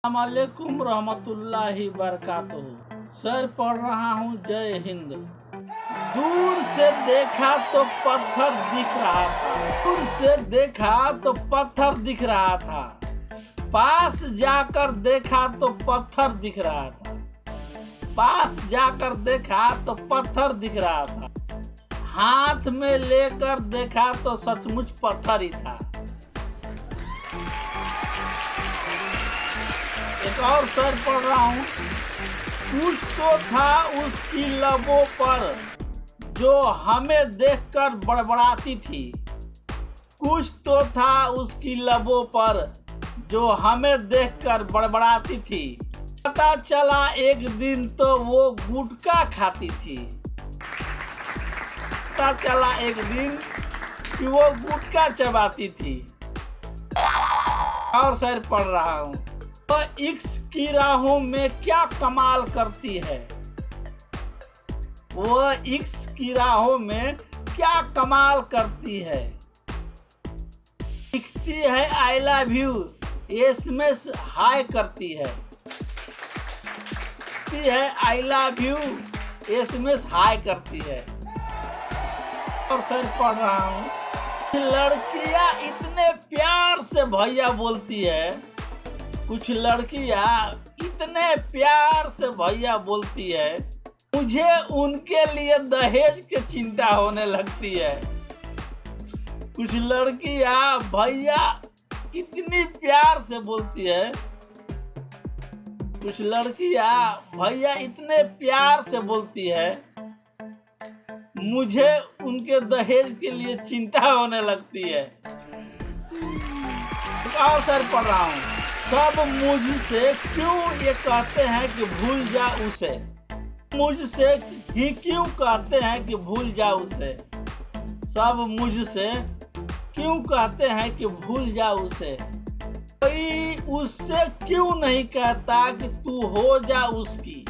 अस्सलामुअलैकुम रहमतुल्लाहि बरकातुहू। सर पढ़ रहा हूँ जय हिंद। दूर से देखा तो पत्थर दिख रहा था, दूर से देखा तो पत्थर दिख रहा था, पास जाकर देखा तो पत्थर दिख रहा था, पास जाकर देखा तो पत्थर दिख रहा था, हाथ में लेकर देखा तो सचमुच पत्थर ही था। एक और शेर पढ़ रहा हूँ। कुछ तो था उसकी लबों पर जो हमें देखकर बड़बड़ाती थी, कुछ तो था उसकी लबों पर जो हमें देखकर बड़बड़ाती थी। पता चला एक दिन तो वो गुटखा खाती थी, पता चला एक दिन कि वो गुटखा चबाती थी। और शेर पढ़ रहा हूँ। वह इश्क की राहों में क्या कमाल करती है, वह इश्क की राहों में क्या कमाल करती है। लिखती है आई लव यू, एसएमएस हाय करती है, लिखती है आई लव यू, एसएमएस हाय करती है। और सर पढ़ रहा हूँ। लड़कियां इतने प्यार से भैया बोलती है, कुछ लड़कियां इतने प्यार से भैया बोलती है, मुझे उनके लिए दहेज की चिंता होने लगती है। कुछ लड़कियां भैया इतनी प्यार से बोलती है, कुछ लड़कियां भैया इतने प्यार से बोलती है, मुझे उनके दहेज के लिए चिंता होने लगती है। और सर पढ़ रहा हूँ। सब मुझसे क्यों ये कहते हैं कि भूल जा उसे, मुझसे ही क्यों कहते हैं कि भूल जा उसे, सब मुझसे क्यों कहते हैं कि भूल जा उसे। कोई उससे क्यों नहीं कहता कि तू हो जा उसकी,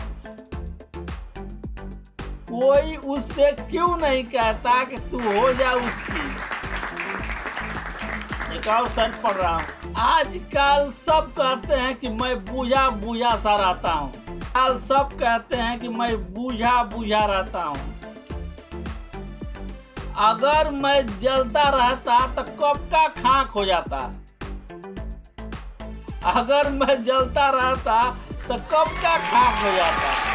कोई उससे क्यों नहीं कहता कि तू हो जा उसकी। एक और शेर पढ़ रहा हूँ। आजकल सब कहते हैं कि मैं बूझा बूझा सा रहता हूँ, आजकल सब कहते हैं कि मैं बूझा बूझा रहता हूँ। अगर मैं जलता रहता तो कब का खाक हो जाता, अगर मैं जलता रहता तो कब का खाक हो जाता।